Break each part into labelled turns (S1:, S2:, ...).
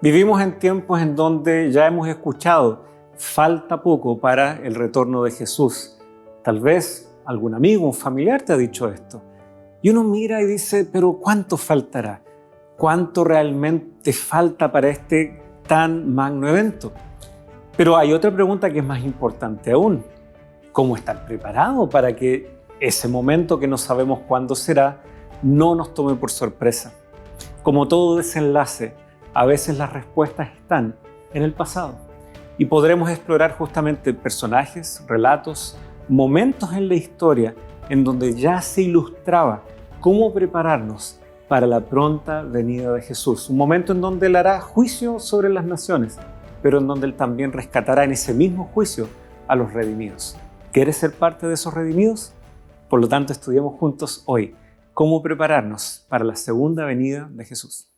S1: Vivimos en tiempos en donde ya hemos escuchado, falta poco para el retorno de Jesús. Tal vez algún amigo, un familiar te ha dicho esto. Y uno mira y dice, pero ¿cuánto faltará? ¿Cuánto realmente falta para este tan magno evento? Pero hay otra pregunta que es más importante aún. ¿Cómo estar preparado para que ese momento que no sabemos cuándo será no nos tome por sorpresa? Como todo desenlace, a veces las respuestas están en el pasado y podremos explorar justamente personajes, relatos, momentos en la historia en donde ya se ilustraba cómo prepararnos para la pronta venida de Jesús. Un momento en donde Él hará juicio sobre las naciones, pero en donde Él también rescatará en ese mismo juicio a los redimidos. ¿Quieres ser parte de esos redimidos? Por lo tanto, estudiamos juntos hoy cómo prepararnos para la segunda venida de Jesús.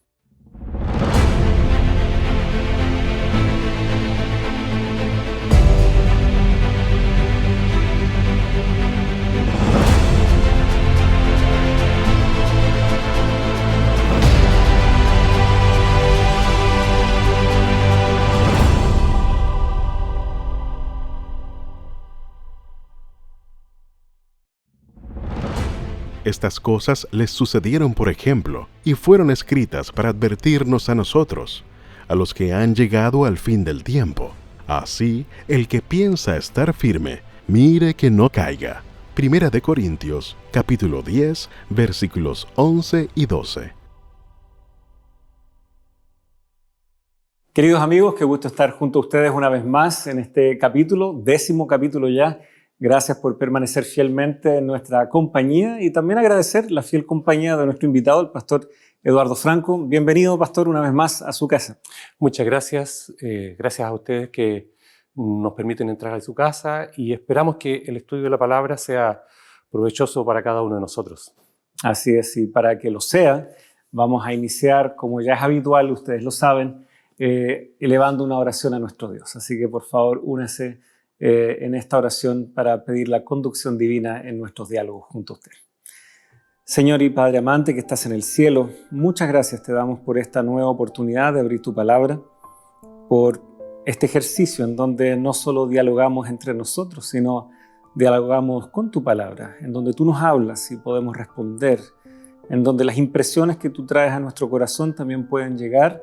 S2: Estas cosas les sucedieron por ejemplo, y fueron escritas para advertirnos a nosotros, a los que han llegado al fin del tiempo. Así, el que piensa estar firme, mire que no caiga. Primera de Corintios, capítulo 10, versículos 11 y 12.
S1: Queridos amigos, qué gusto estar junto a ustedes una vez más en este capítulo, 10º capítulo ya. Gracias por permanecer fielmente en nuestra compañía y también agradecer la fiel compañía de nuestro invitado, el pastor Eduardo Franco. Bienvenido, pastor, una vez más a su casa.
S3: Muchas gracias. Gracias a ustedes que nos permiten entrar a su casa y esperamos que el estudio de la palabra sea provechoso para cada uno de nosotros.
S1: Así es, y para que lo sea, vamos a iniciar, como ya es habitual, ustedes lo saben, elevando una oración a nuestro Dios. Así que por favor, únese en esta oración para pedir la conducción divina en nuestros diálogos junto a usted. Señor y Padre amante que estás en el cielo, muchas gracias te damos por esta nueva oportunidad de abrir tu palabra, por este ejercicio en donde no solo dialogamos entre nosotros, sino dialogamos con tu palabra, en donde tú nos hablas y podemos responder, en donde las impresiones que tú traes a nuestro corazón también pueden llegar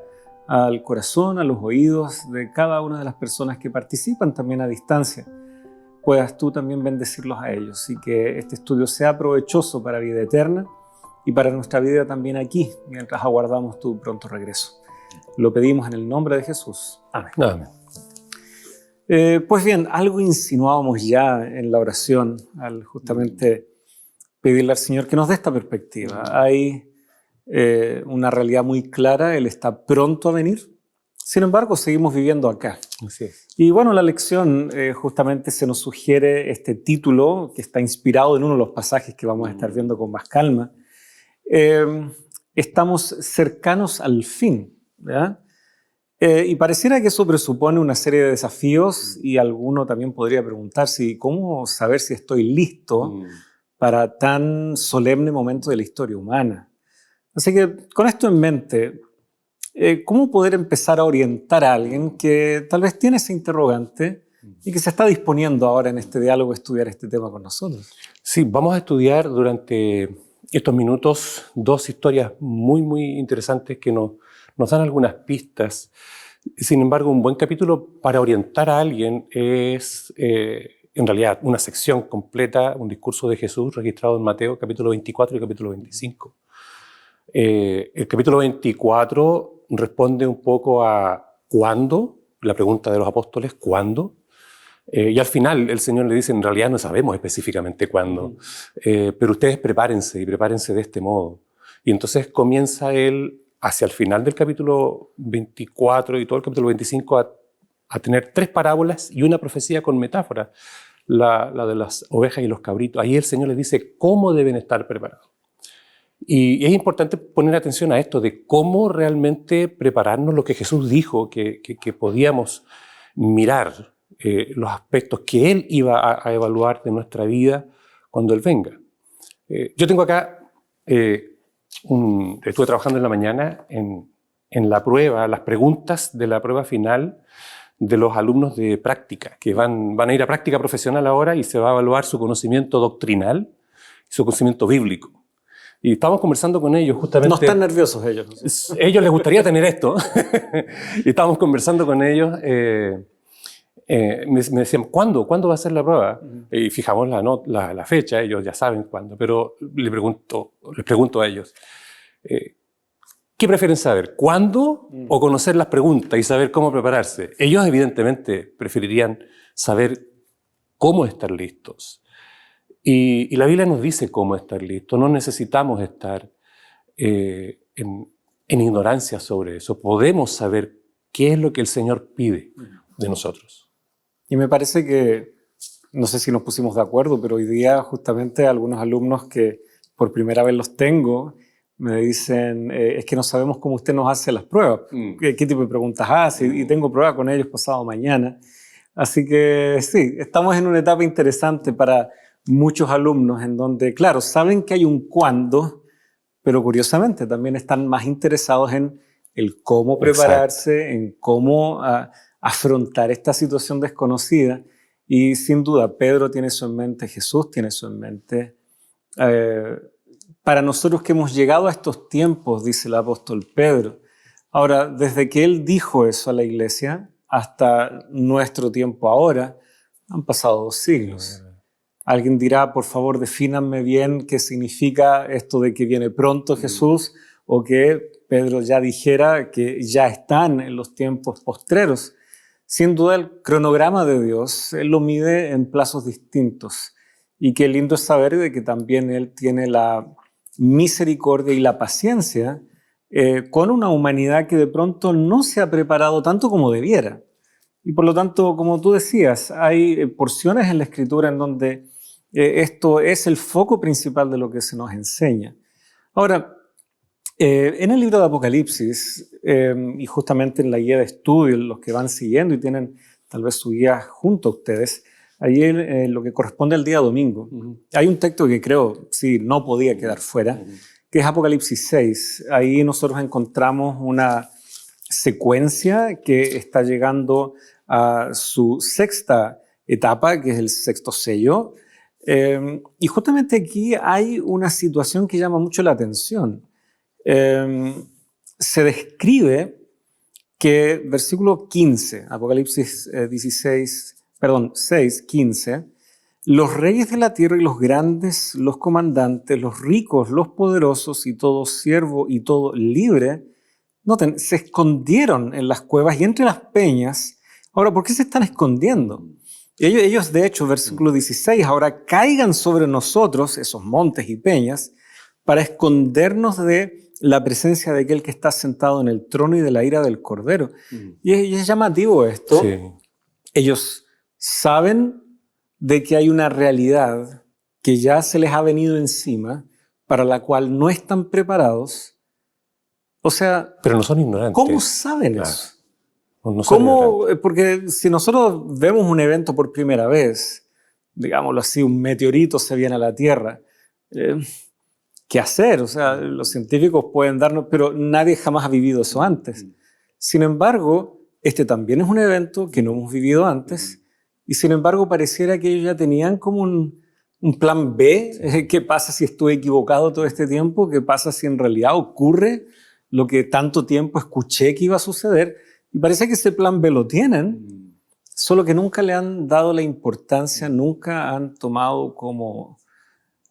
S1: al corazón, a los oídos de cada una de las personas que participan también a distancia. Puedas tú también bendecirlos a ellos y que este estudio sea provechoso para vida eterna y para nuestra vida también aquí, mientras aguardamos tu pronto regreso. Lo pedimos en el nombre de Jesús. Amén.
S3: Amén.
S1: Pues bien, algo insinuábamos ya en la oración al justamente pedirle al Señor que nos dé esta perspectiva. Hay una realidad muy clara, Él está pronto a venir. Sin embargo, seguimos viviendo acá.
S3: Así es.
S1: Y bueno, la lección justamente se nos sugiere este título que está inspirado en uno de los pasajes que vamos a estar viendo con más calma. Estamos cercanos al fin, ¿verdad? Y pareciera que eso presupone una serie de desafíos y alguno también podría preguntarse ¿cómo saber si estoy listo para tan solemne momento de la historia humana? Así que con esto en mente, ¿cómo poder empezar a orientar a alguien que tal vez tiene ese interrogante y que se está disponiendo ahora en este diálogo a estudiar este tema con nosotros?
S3: Sí, vamos a estudiar durante estos minutos dos historias muy interesantes que nos dan algunas pistas. Sin embargo, un buen capítulo para orientar a alguien es en realidad una sección completa, un discurso de Jesús registrado en Mateo capítulo 24 y capítulo 25. El capítulo 24 responde un poco a ¿cuándo? La pregunta de los apóstoles, ¿cuándo? Y al final el Señor le dice, en realidad no sabemos específicamente cuándo, pero ustedes prepárense y prepárense de este modo. Y entonces comienza él hacia el final del capítulo 24 y todo el capítulo 25 a tener tres parábolas y una profecía con metáfora, la de las ovejas y los cabritos. Ahí el Señor les dice cómo deben estar preparados. Y es importante poner atención a esto de cómo realmente prepararnos lo que Jesús dijo, que podíamos mirar los aspectos que Él iba a evaluar de nuestra vida cuando Él venga. Yo tengo acá, estuve trabajando en la mañana en en la prueba, las preguntas de la prueba final de los alumnos de práctica, que van a ir a práctica profesional ahora y se va a evaluar su conocimiento doctrinal y su conocimiento bíblico. Y estamos conversando con ellos justamente...
S1: No están nerviosos ellos.
S3: Ellos les gustaría tener esto. Y estábamos conversando con ellos. Me decían, ¿cuándo va a ser la prueba? Y fijamos la fecha, ellos ya saben cuándo. Pero les pregunto a ellos, ¿qué prefieren saber? ¿Cuándo o conocer las preguntas y saber cómo prepararse? Ellos evidentemente preferirían saber cómo estar listos. Y la Biblia nos dice cómo estar listos. No necesitamos estar en ignorancia sobre eso. Podemos saber qué es lo que el Señor pide de nosotros.
S1: Y me parece que, no sé si nos pusimos de acuerdo, pero hoy día justamente algunos alumnos que por primera vez los tengo me dicen, es que no sabemos cómo usted nos hace las pruebas. ¿Qué tipo de preguntas hace? Y tengo prueba con ellos pasado mañana. Así que sí, estamos en una etapa interesante para muchos alumnos en donde, claro, saben que hay un cuándo, pero curiosamente también están más interesados en el cómo prepararse, exacto, en cómo afrontar esta situación desconocida. Y sin duda, Pedro tiene eso en mente, Jesús tiene eso en mente. Para nosotros que hemos llegado a estos tiempos, dice el apóstol Pedro. Ahora, desde que él dijo eso a la iglesia hasta nuestro tiempo ahora, han pasado 2 siglos. Alguien dirá, por favor, defínanme bien qué significa esto de que viene pronto Jesús, o que Pedro ya dijera que ya están en los tiempos postreros. Sin duda, el cronograma de Dios, Él lo mide en plazos distintos. Y qué lindo es saber de que también Él tiene la misericordia y la paciencia con una humanidad que de pronto no se ha preparado tanto como debiera. Y por lo tanto, como tú decías, hay porciones en la Escritura en donde esto es el foco principal de lo que se nos enseña. Ahora, en el libro de Apocalipsis, y justamente en la guía de estudio, los que van siguiendo y tienen tal vez su guía junto a ustedes, allí lo que corresponde al día domingo, hay un texto que creo, sí, no podía quedar fuera, que es Apocalipsis 6. Ahí nosotros encontramos una secuencia que está llegando a su 6ª etapa, que es el 6º sello. Y justamente aquí hay una situación que llama mucho la atención. Se describe que versículo 15, Apocalipsis 6, 15, los reyes de la tierra y los grandes, los comandantes, los ricos, los poderosos y todo siervo y todo libre, noten, se escondieron en las cuevas y entre las peñas. Ahora, ¿por qué se están escondiendo? Ellos, de hecho, versículo 16, ahora caigan sobre nosotros esos montes y peñas para escondernos de la presencia de aquel que está sentado en el trono y de la ira del Cordero. Y es llamativo esto. Sí. Ellos saben de que hay una realidad que ya se les ha venido encima, para la cual no están preparados. O sea,
S3: pero no son ignorantes.
S1: ¿Cómo saben
S3: claro.
S1: eso?
S3: No
S1: ¿Cómo? Porque si nosotros vemos un evento por primera vez, digámoslo así, un meteorito se viene a la Tierra, ¿qué hacer? O sea, los científicos pueden darnos, pero nadie jamás ha vivido eso antes. Sin embargo, este también es un evento que no hemos vivido antes, y sin embargo pareciera que ellos ya tenían como un plan B. ¿Qué pasa si estuve equivocado todo este tiempo? ¿Qué pasa si en realidad ocurre lo que tanto tiempo escuché que iba a suceder? Y parece que ese plan B lo tienen, solo que nunca le han dado la importancia, nunca han tomado como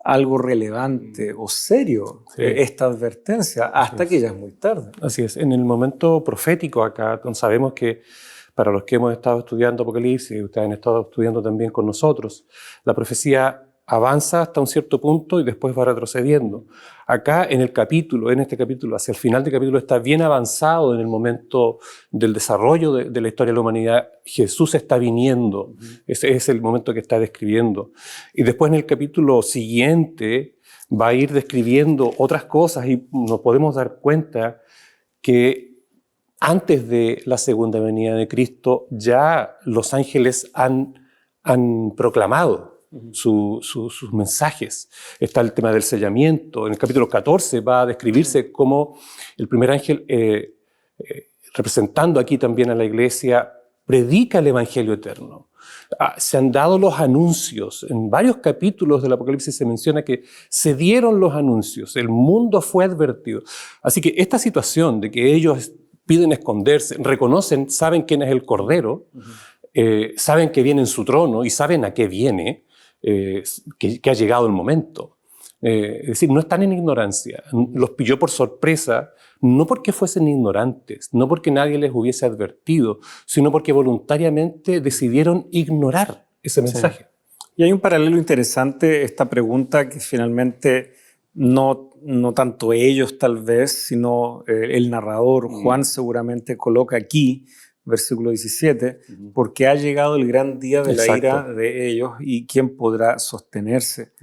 S1: algo relevante o serio esta advertencia, hasta que ya es muy tarde.
S3: Así es. En el momento profético acá, sabemos que para los que hemos estado estudiando Apocalipsis, ustedes han estado estudiando también con nosotros, la profecía avanza hasta un cierto punto y después va retrocediendo. Acá en este capítulo, hacia el final del capítulo, está bien avanzado en el momento del desarrollo de la historia de la humanidad. Jesús está viniendo, ese es el momento que está describiendo. Y después en el capítulo siguiente va a ir describiendo otras cosas y nos podemos dar cuenta que antes de la segunda venida de Cristo ya los ángeles han proclamado sus mensajes. Está el tema del sellamiento. En el capítulo 14 va a describirse cómo el primer ángel representando aquí también a la iglesia, predica el Evangelio eterno. Se han dado los anuncios. En varios capítulos del Apocalipsis se menciona que se dieron los anuncios, el mundo fue advertido. Así que esta situación de que ellos piden esconderse, reconocen, saben quién es el Cordero, saben que viene en su trono y saben a qué viene, que ha llegado el momento. Es decir, no están en ignorancia, los pilló por sorpresa, no porque fuesen ignorantes, no porque nadie les hubiese advertido, sino porque voluntariamente decidieron ignorar ese mensaje.
S1: Sí. Y hay un paralelo interesante, esta pregunta que finalmente no tanto ellos tal vez, sino el narrador, Juan seguramente coloca aquí, versículo 17, porque ha llegado el gran día de la ira de ellos y quién podrá sostenerse.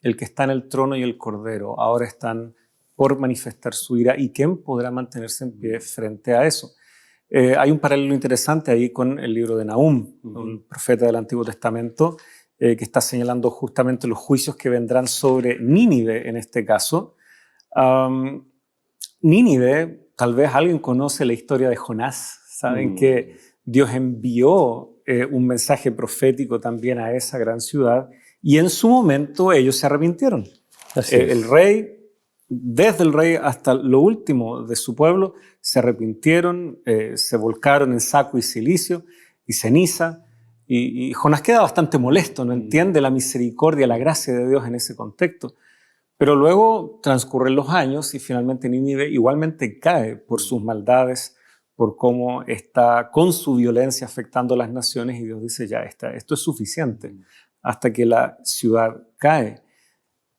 S1: El que está en el trono y el Cordero ahora están por manifestar su ira y quién podrá mantenerse en pie frente a eso. Hay un paralelo interesante ahí con el libro de Nahum, un profeta del Antiguo Testamento, que está señalando justamente los juicios que vendrán sobre Nínive en este caso. Nínive, tal vez alguien conoce la historia de Jonás, saben que Dios envió un mensaje profético también a esa gran ciudad y en su momento ellos se arrepintieron. El rey, desde el rey hasta lo último de su pueblo, se arrepintieron, se volcaron en saco y cilicio y ceniza. Y Jonás queda bastante molesto, no entiende la misericordia, la gracia de Dios en ese contexto. Pero luego transcurren los años y finalmente Nínive igualmente cae por sus maldades, por cómo está con su violencia afectando a las naciones y Dios dice, ya, esto es suficiente, hasta que la ciudad cae.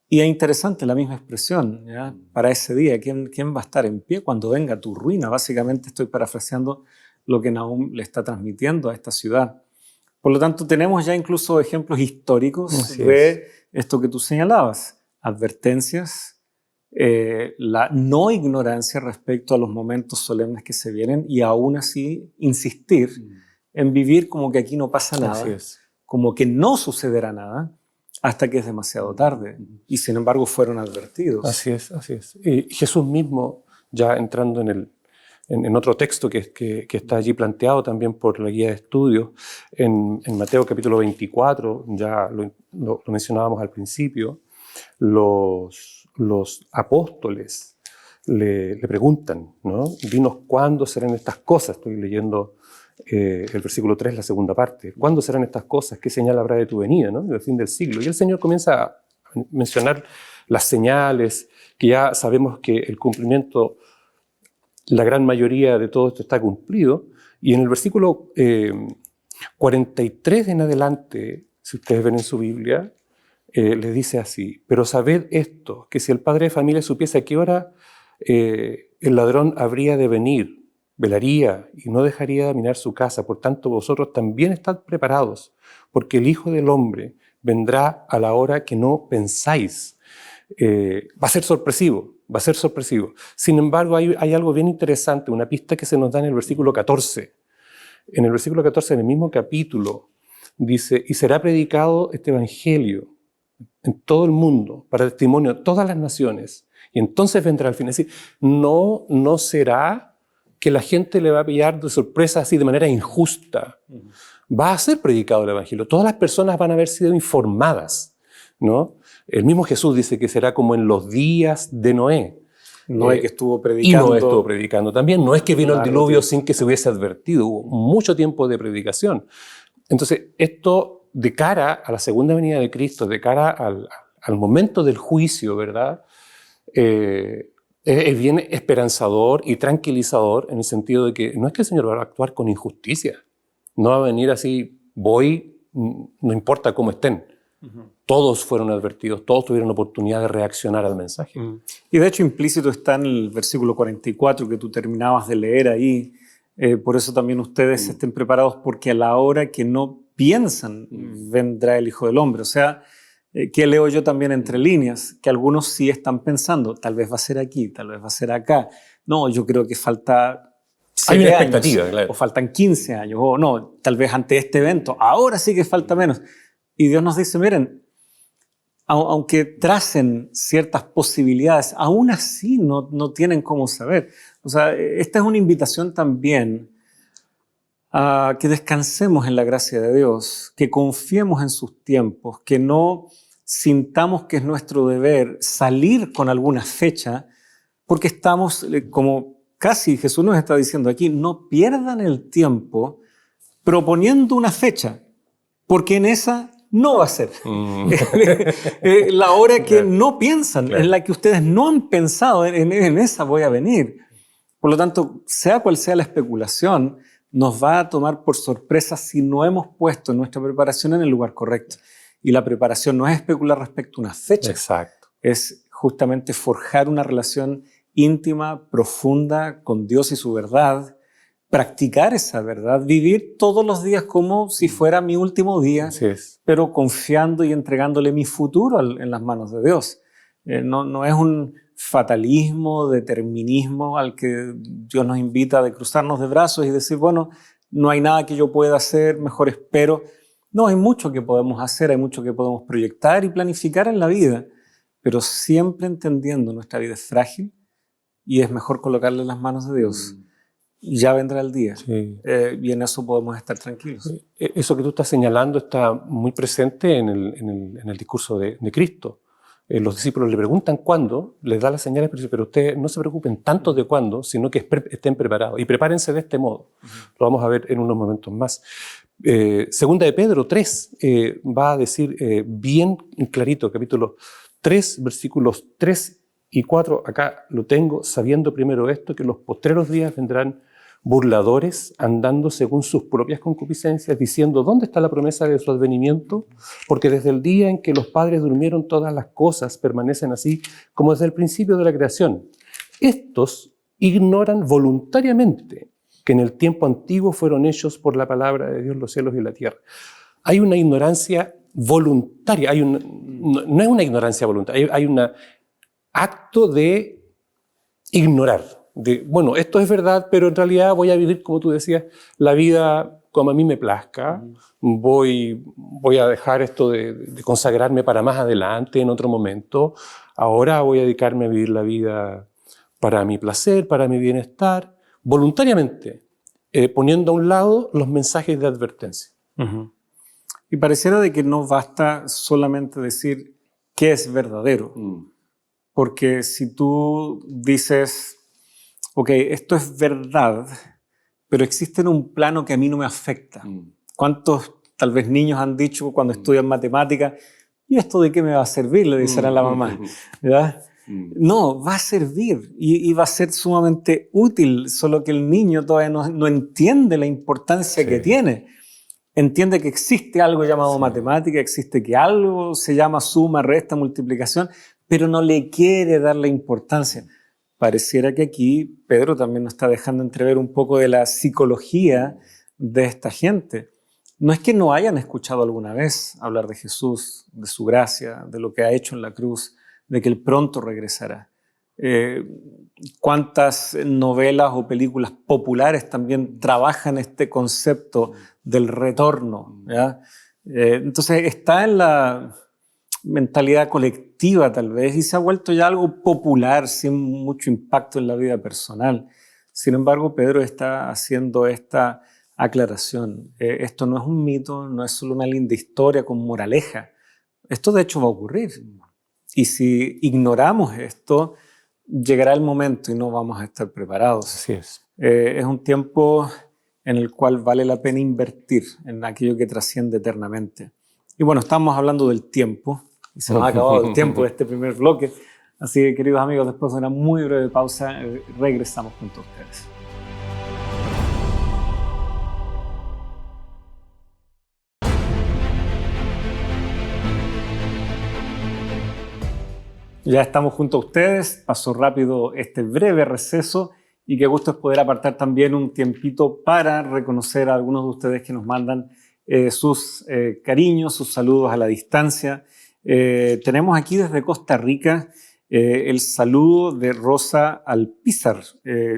S1: Y es interesante la misma expresión, ¿ya? Para ese día, ¿quién va a estar en pie cuando venga tu ruina? Básicamente estoy parafraseando lo que Nahum le está transmitiendo a esta ciudad. Por lo tanto, tenemos ya incluso ejemplos históricos de esto que tú señalabas, advertencias, la no ignorancia respecto a los momentos solemnes que se vienen y aún así insistir en vivir como que aquí no pasa nada, como que no sucederá nada hasta que es demasiado tarde. Y sin embargo fueron advertidos.
S3: Así es, así es. Y Jesús mismo, ya entrando en otro texto que está allí planteado también por la guía de estudios, en Mateo capítulo 24, ya lo mencionábamos al principio, los apóstoles le preguntan, ¿no? Dinos cuándo serán estas cosas. Estoy leyendo el versículo 3, la segunda parte. ¿Cuándo serán estas cosas? ¿Qué señal habrá de tu venida, ¿no? Del fin del siglo. Y el Señor comienza a mencionar las señales, que ya sabemos que el cumplimiento, la gran mayoría de todo esto está cumplido. Y en el versículo 43 en adelante, si ustedes ven en su Biblia, les dice así: pero sabed esto, que si el padre de familia supiese a qué hora el ladrón habría de venir, velaría y no dejaría de mirar su casa. Por tanto, vosotros también estad preparados, porque el Hijo del Hombre vendrá a la hora que no pensáis. Va a ser sorpresivo, va a ser sorpresivo. Sin embargo, hay algo bien interesante, una pista que se nos da en el versículo 14. En el versículo 14, en el mismo capítulo, dice: y será predicado este evangelio en todo el mundo, para testimonio de todas las naciones, y entonces vendrá el fin. Es decir, no será que la gente le va a pillar de sorpresa así de manera injusta. Va a ser predicado el evangelio. Todas las personas van a haber sido informadas, ¿no? El mismo Jesús dice que será como en los días de Noé.
S1: Noé que estuvo predicando.
S3: Y Noé estuvo predicando también. No es que vino el diluvio sin que se hubiese advertido. Hubo mucho tiempo de predicación. Entonces, esto de cara a la segunda venida de Cristo, de cara al momento del juicio, ¿verdad? Es bien esperanzador y tranquilizador en el sentido de que no es que el Señor va a actuar con injusticia. No va a venir así, no importa cómo estén. Todos fueron advertidos, todos tuvieron oportunidad de reaccionar al mensaje.
S1: Y de hecho implícito está en el versículo 44 que tú terminabas de leer ahí. Por eso también ustedes estén preparados, porque a la hora que no piensan vendrá el Hijo del Hombre. O sea, que leo yo también entre líneas, que algunos sí están pensando, tal vez va a ser aquí, tal vez va a ser acá. No, yo creo que falta 7
S3: Hay una
S1: años,
S3: expectativa, claro.
S1: O faltan 15 años, o no, tal vez ante este evento, ahora sí que falta menos. Y Dios nos dice, miren, aunque tracen ciertas posibilidades, aún así no tienen cómo saber. O sea, esta es una invitación también a que descansemos en la gracia de Dios, que confiemos en sus tiempos, que no sintamos que es nuestro deber salir con alguna fecha, porque estamos, como casi Jesús nos está diciendo aquí, no pierdan el tiempo proponiendo una fecha, porque en esa no va a ser. La hora que no piensan, en la que ustedes no han pensado, en esa voy a venir. Por lo tanto, sea cual sea la especulación, nos va a tomar por sorpresa si no hemos puesto nuestra preparación en el lugar correcto. Y la preparación no es especular respecto a una fecha.
S3: Exacto.
S1: Es justamente forjar una relación íntima, profunda con Dios y su verdad, practicar esa verdad, vivir todos los días como si fuera mi último día,
S3: Así es.
S1: pero confiando y entregándole mi futuro en las manos de Dios. No es un fatalismo, determinismo al que Dios nos invita de cruzarnos de brazos y decir, bueno, no hay nada que yo pueda hacer, mejor espero. No, hay mucho que podemos hacer, hay mucho que podemos proyectar y planificar en la vida, pero siempre entendiendo nuestra vida es frágil y es mejor colocarla en las manos de Dios. Ya vendrá el día.
S3: Sí.
S1: Y en eso podemos estar tranquilos.
S3: Eso que tú estás señalando está muy presente en el discurso de Cristo. Los discípulos le preguntan cuándo, les da las señales, pero ustedes no se preocupen tanto de cuándo, sino que estén preparados. Y prepárense de este modo. Lo vamos a ver en unos momentos más. Segunda de Pedro 3 va a decir bien clarito, capítulo 3, versículos 3 y 4. Acá lo tengo, sabiendo primero esto, que los postreros días vendrán burladores, andando según sus propias concupiscencias, diciendo, ¿dónde está la promesa de su advenimiento? Porque desde el día en que los padres durmieron, todas las cosas permanecen así como desde el principio de la creación. Estos ignoran voluntariamente que en el tiempo antiguo fueron hechos por la palabra de Dios los cielos y la tierra. Hay una ignorancia voluntaria, no es una ignorancia voluntaria, hay un acto de ignorar. Bueno, esto es verdad, pero en realidad voy a vivir, como tú decías, la vida como a mí me plazca. Voy a dejar esto de consagrarme para más adelante, en otro momento. Ahora voy a dedicarme a vivir la vida para mi placer, para mi bienestar, voluntariamente, poniendo a un lado los mensajes de advertencia.
S1: Y pareciera de que no basta solamente decir qué es verdadero. Porque si tú dices, ok, esto es verdad, pero existe en un plano que a mí no me afecta. ¿Cuántos tal vez niños han dicho cuando estudian matemáticas, ¿y esto de qué me va a servir? Le dicen a la mamá, ¿verdad? No, va a servir y va a ser sumamente útil, solo que el niño todavía no entiende la importancia que tiene. Entiende que existe algo llamado matemática, existe que algo se llama suma, resta, multiplicación, pero no le quiere dar la importancia. Pareciera que aquí Pedro también nos está dejando entrever un poco de la psicología de esta gente. No es que no hayan escuchado alguna vez hablar de Jesús, de su gracia, de lo que ha hecho en la cruz, de que Él pronto regresará. ¿Cuántas novelas o películas populares también trabajan este concepto del retorno? ¿Ya? Entonces está en la mentalidad colectiva tal vez y se ha vuelto ya algo popular sin mucho impacto en la vida personal. Sin embargo, Pedro está haciendo esta aclaración. Esto no es un mito, no es solo una linda historia con moraleja. Esto de hecho va a ocurrir. Y si ignoramos esto, llegará el momento y no vamos a estar preparados.
S3: Así es.
S1: Es un tiempo en el cual vale la pena invertir en aquello que trasciende eternamente. Y bueno, estamos hablando del tiempo, y se nos ha acabado el tiempo de este primer bloque. Así que, queridos amigos, después de una muy breve pausa, regresamos junto a ustedes. Ya estamos junto a ustedes, pasó rápido este breve receso y qué gusto es poder apartar también un tiempito para reconocer a algunos de ustedes que nos mandan sus cariños, sus saludos a la distancia. Tenemos aquí desde Costa Rica el saludo de Rosa Alpizar.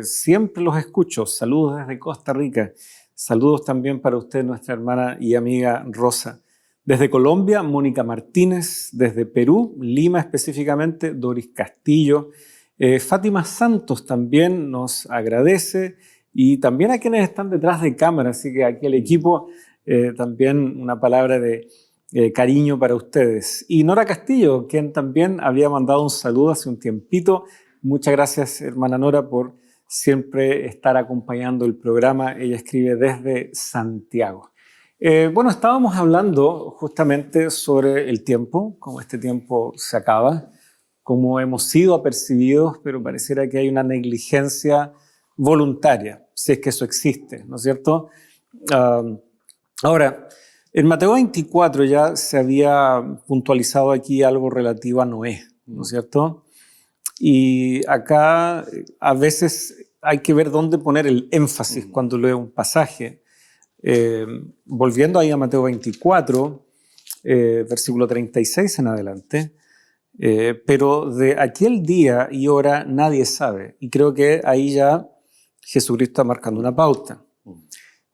S1: Siempre los escucho, saludos desde Costa Rica. Saludos también para usted, nuestra hermana y amiga Rosa. Desde Colombia, Mónica Martínez. Desde Perú, Lima específicamente, Doris Castillo. Fátima Santos también nos agradece. Y también a quienes están detrás de cámara. Así que aquí el equipo, también una palabra de cariño para ustedes. Y Nora Castillo, quien también había mandado un saludo hace un tiempito. Muchas gracias, hermana Nora, por siempre estar acompañando el programa. Ella escribe desde Santiago. Bueno, estábamos hablando justamente sobre el tiempo, cómo este tiempo se acaba, cómo hemos sido apercibidos, pero pareciera que hay una negligencia voluntaria, si es que eso existe, ¿no es cierto? Ahora, en Mateo 24 ya se había puntualizado aquí algo relativo a Noé, ¿no es cierto? Y acá a veces hay que ver dónde poner el énfasis cuando leo un pasaje. Volviendo ahí a Mateo 24, versículo 36 en adelante, pero de aquel día y hora nadie sabe. Y creo que ahí ya Jesucristo está marcando una pauta.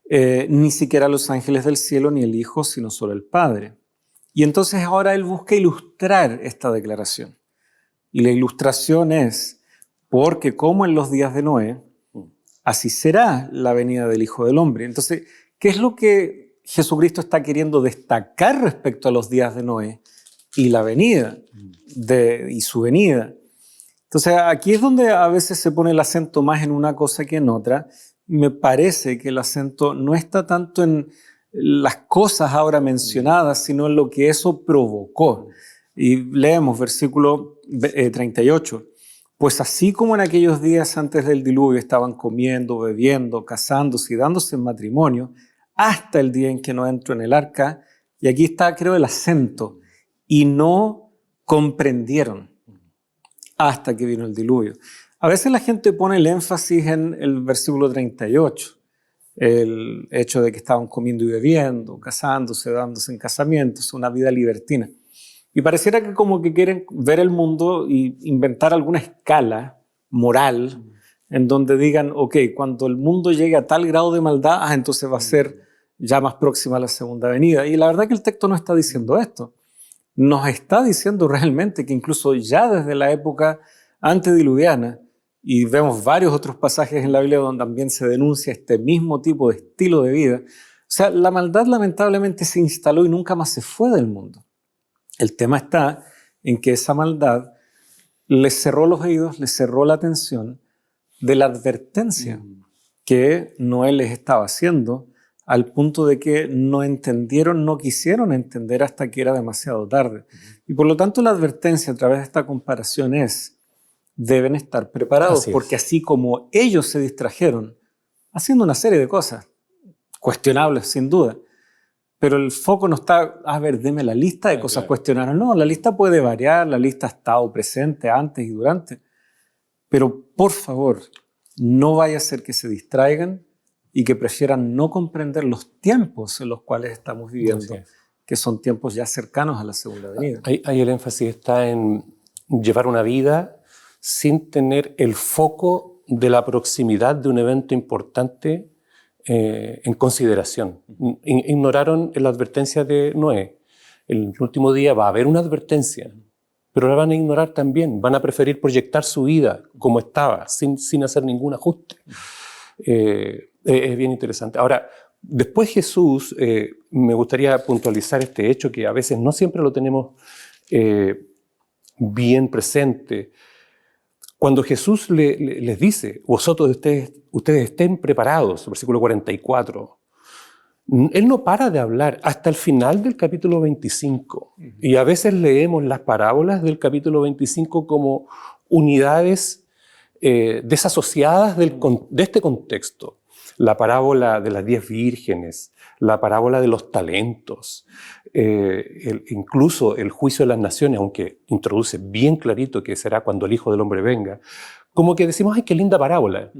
S1: Ni siquiera los ángeles del cielo ni el Hijo, sino solo el Padre. Y entonces ahora él busca ilustrar esta declaración. Y la ilustración es, porque como en los días de Noé, así será la venida del Hijo del Hombre. Entonces, ¿qué es lo que Jesucristo está queriendo destacar respecto a los días de Noé y la venida y su venida? Entonces, aquí es donde a veces se pone el acento más en una cosa que en otra. Me parece que el acento no está tanto en las cosas ahora mencionadas, sino en lo que eso provocó. Y leemos versículo 38. Pues así como en aquellos días antes del diluvio estaban comiendo, bebiendo, casándose y dándose en matrimonio, hasta el día en que no entró en el arca, y aquí está, creo, el acento, y no comprendieron hasta que vino el diluvio. A veces la gente pone el énfasis en el versículo 38, el hecho de que estaban comiendo y bebiendo, casándose, dándose en casamientos, una vida libertina. Y pareciera que como que quieren ver el mundo e inventar alguna escala moral en donde digan, ok, cuando el mundo llegue a tal grado de maldad, entonces va a ser ya más próxima a la segunda venida. Y la verdad que el texto no está diciendo esto. Nos está diciendo realmente que incluso ya desde la época antediluviana, y vemos varios otros pasajes en la Biblia donde también se denuncia este mismo tipo de estilo de vida, o sea, la maldad lamentablemente se instaló y nunca más se fue del mundo. El tema está en que esa maldad les cerró los oídos, les cerró la atención de la advertencia que Noé les estaba haciendo, al punto de que no entendieron, no quisieron entender hasta que era demasiado tarde. Y por lo tanto la advertencia a través de esta comparación es, deben estar preparados, porque así como ellos se distrajeron haciendo una serie de cosas, cuestionables sin duda, pero el foco no está, a ver, deme la lista de cosas cuestionables. No, la lista puede variar, la lista ha estado presente antes y durante. Pero, por favor, no vaya a ser que se distraigan y que prefieran no comprender los tiempos en los cuales estamos viviendo, que son tiempos ya cercanos a la segunda venida.
S3: Ahí el énfasis está en llevar una vida sin tener el foco de la proximidad de un evento importante en consideración. Ignoraron la advertencia de Noé. El último día va a haber una advertencia, pero la van a ignorar también. Van a preferir proyectar su vida como estaba, sin hacer ningún ajuste. Es bien interesante. Ahora, después Jesús, me gustaría puntualizar este hecho que a veces no siempre lo tenemos bien presente. Cuando Jesús les dice, vosotros ustedes estén preparados, versículo 44, Él no para de hablar hasta el final del capítulo 25. Y a veces leemos las parábolas del capítulo 25 como unidades desasociadas de este contexto. La parábola de las 10 vírgenes, la parábola de los talentos, incluso el juicio de las naciones, aunque introduce bien clarito que será cuando el Hijo del Hombre venga, como que decimos, ¡ay, qué linda parábola!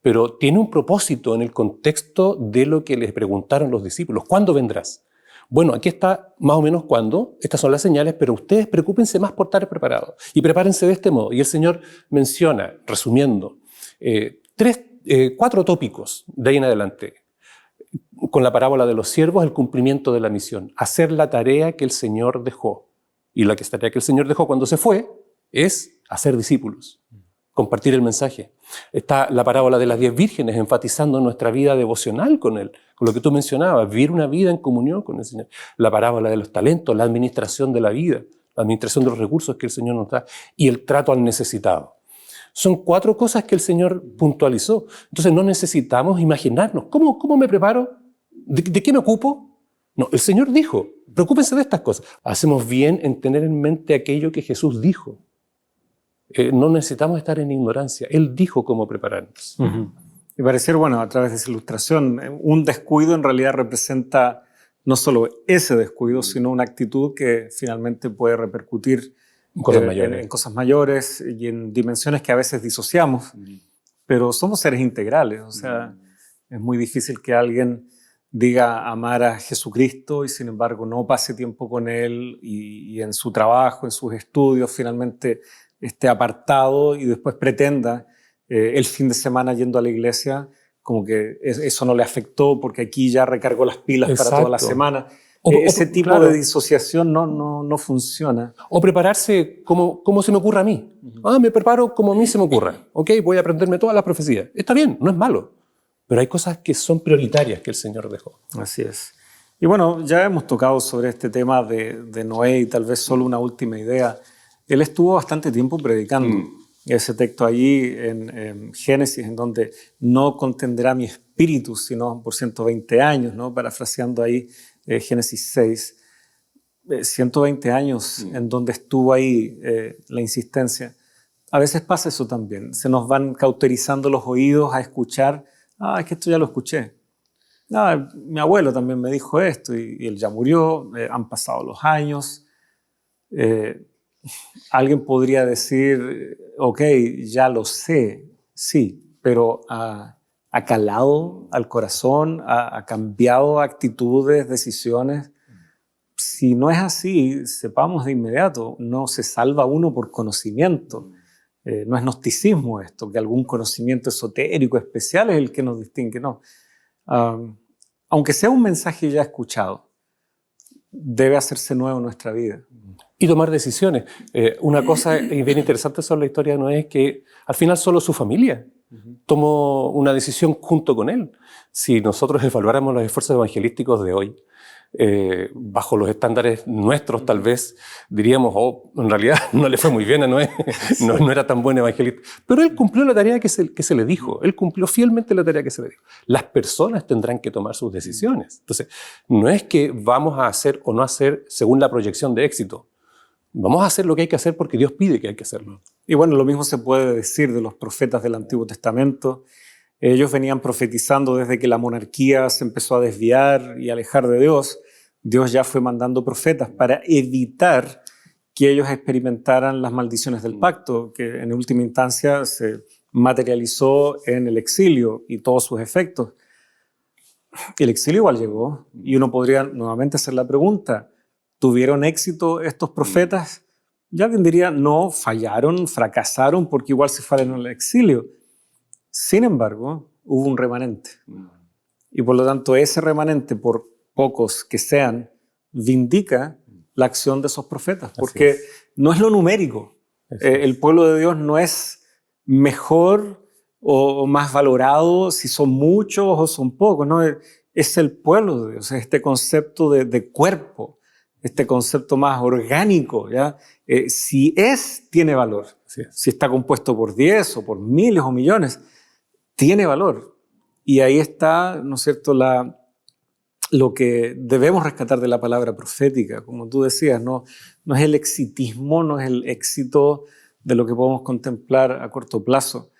S3: Pero tiene un propósito en el contexto de lo que les preguntaron los discípulos. ¿Cuándo vendrás? Bueno, aquí está más o menos cuándo, estas son las señales, pero ustedes preocúpense más por estar preparados y prepárense de este modo. Y el Señor menciona, resumiendo, 4 tópicos de ahí en adelante. con la parábola de los siervos, el cumplimiento de la misión, hacer la tarea que el Señor dejó. Y la tarea que el Señor dejó cuando se fue es hacer discípulos, compartir el mensaje. Está la parábola de las 10 vírgenes, enfatizando nuestra vida devocional con Él, con lo que tú mencionabas, vivir una vida en comunión con el Señor. La parábola de los talentos, la administración de la vida, la administración de los recursos que el Señor nos da y el trato al necesitado. Son 4 cosas que el Señor puntualizó. Entonces no necesitamos imaginarnos, ¿cómo me preparo? ¿De qué me ocupo? No, el Señor dijo, preocúpense de estas cosas. Hacemos bien en tener en mente aquello que Jesús dijo. No necesitamos estar en ignorancia. Él dijo cómo prepararnos.
S1: Y parecer, bueno, a través de esa ilustración, un descuido en realidad representa no solo ese descuido, sino una actitud que finalmente puede repercutir en cosas mayores y en dimensiones que a veces disociamos, pero somos seres integrales. O sea, es muy difícil que alguien diga amar a Jesucristo y sin embargo no pase tiempo con Él y en su trabajo, en sus estudios, finalmente esté apartado y después pretenda el fin de semana yendo a la iglesia, como que eso no le afectó porque aquí ya recargó las pilas. Exacto. Para toda la semana. Ese tipo claro. de disociación no funciona.
S3: O prepararse como se me ocurra a mí. Me preparo como a mí se me ocurra. Voy a aprenderme todas las profecías. Está bien, no es malo. Pero hay cosas que son prioritarias que el Señor dejó.
S1: Así es. Y bueno, ya hemos tocado sobre este tema de Noé y tal vez solo una última idea. Él estuvo bastante tiempo predicando. Ese texto allí en Génesis, en donde no contendrá mi espíritu, sino por 120 años, ¿no? Parafraseando ahí Génesis 6. 120 años en donde estuvo ahí la insistencia. A veces pasa eso también. Se nos van cauterizando los oídos a escuchar. Es que esto ya lo escuché. Mi abuelo también me dijo esto y él ya murió. Han pasado los años. Alguien podría decir, ya lo sé, sí, pero ha calado al corazón, ha cambiado actitudes, decisiones. Si no es así, sepamos de inmediato, no se salva uno por conocimiento. No es gnosticismo esto, que algún conocimiento esotérico especial es el que nos distingue, no. Aunque sea un mensaje ya escuchado, debe hacerse nuevo en nuestra vida.
S3: Y tomar decisiones. Una cosa bien interesante sobre la historia de Noé es que al final solo su familia tomó una decisión junto con él. Si nosotros evaluáramos los esfuerzos evangelísticos de hoy, bajo los estándares nuestros tal vez, diríamos, en realidad no le fue muy bien a Noé, no era tan buen evangelista. Pero él cumplió la tarea que se le dijo, él cumplió fielmente la tarea que se le dijo. Las personas tendrán que tomar sus decisiones. Entonces, no es que vamos a hacer o no hacer según la proyección de éxito. Vamos a hacer lo que hay que hacer porque Dios pide que hay que hacerlo.
S1: Y bueno, lo mismo se puede decir de los profetas del Antiguo Testamento. Ellos venían profetizando desde que la monarquía se empezó a desviar y alejar de Dios. Dios ya fue mandando profetas para evitar que ellos experimentaran las maldiciones del pacto, que en última instancia se materializó en el exilio y todos sus efectos. El exilio igual llegó y uno podría nuevamente hacer la pregunta, ¿tuvieron éxito estos profetas? Y alguien diría, no, fallaron, fracasaron porque igual se fueron al exilio. Sin embargo, hubo un remanente. Y por lo tanto, ese remanente, por pocos que sean, vindica la acción de esos profetas. Porque no es lo numérico. El pueblo de Dios no es mejor o más valorado si son muchos o son pocos. No, es el pueblo de Dios, es este concepto de cuerpo, este concepto más orgánico, ¿ya? Si tiene valor. Si está compuesto por 10 o por miles o millones, tiene valor. Y ahí está, ¿no es cierto?, lo que debemos rescatar de la palabra profética. Como tú decías, no es el exitismo, no es el éxito de lo que podemos contemplar a corto plazo.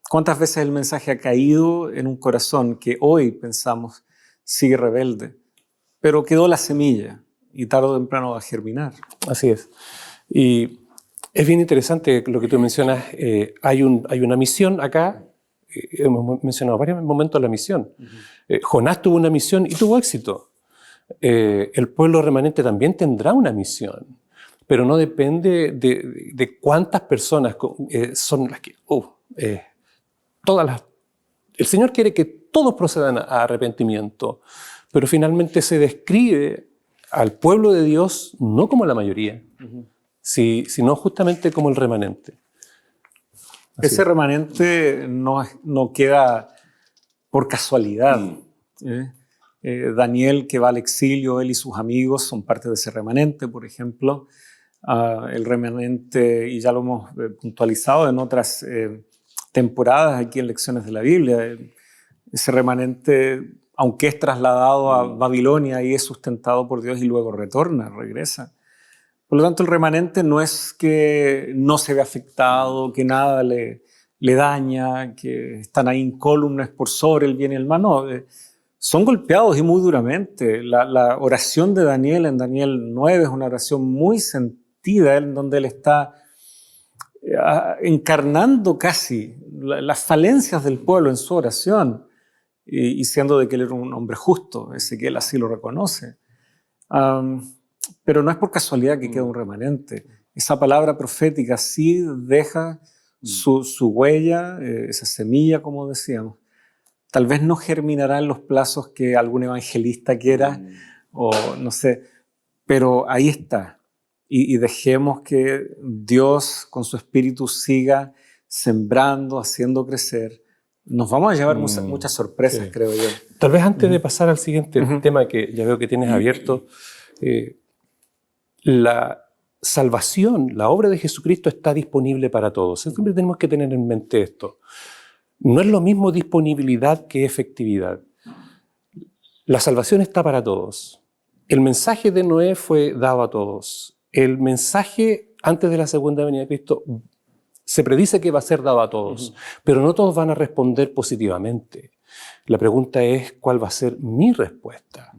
S1: ¿Cuántas veces el mensaje ha caído en un corazón que hoy pensamos sigue rebelde? Pero quedó la semilla y tarde o temprano va a germinar.
S3: Así es. Y es bien interesante lo que tú mencionas. Hay una misión acá. Hemos mencionado varios momentos la misión. Jonás tuvo una misión y tuvo éxito. El pueblo remanente también tendrá una misión, pero no depende de cuántas personas son las que... el Señor quiere que todos procedan a arrepentimiento, pero finalmente se describe al pueblo de Dios no como la mayoría, sino justamente como el remanente.
S1: Ese remanente no queda por casualidad. Daniel, que va al exilio, él y sus amigos son parte de ese remanente, por ejemplo. El remanente, y ya lo hemos puntualizado en otras temporadas aquí en Lecciones de la Biblia, ese remanente, aunque es trasladado a Babilonia y es sustentado por Dios y luego regresa. Por lo tanto, el remanente no es que no se ve afectado, que nada le daña, que están ahí incólumes por sobre el bien y el mal. No, son golpeados y muy duramente. La oración de Daniel en Daniel 9 es una oración muy sentida, en donde él está encarnando casi las falencias del pueblo en su oración, y siendo de que él era un hombre justo, Ezequiel así lo reconoce. Pero no es por casualidad que queda un remanente. Esa palabra profética sí deja su huella, esa semilla, como decíamos. Tal vez no germinará en los plazos que algún evangelista quiera, o no sé, pero ahí está. Y dejemos que Dios con su espíritu siga sembrando, haciendo crecer. Nos vamos a llevar muchas sorpresas, creo yo.
S3: Tal vez antes de pasar al siguiente tema que ya veo que tienes abierto, la salvación, la obra de Jesucristo está disponible para todos. Siempre tenemos que tener en mente esto. No es lo mismo disponibilidad que efectividad. La salvación está para todos. El mensaje de Noé fue dado a todos. El mensaje antes de la segunda venida de Cristo se predice que va a ser dado a todos, pero no todos van a responder positivamente. La pregunta es, ¿cuál va a ser mi respuesta?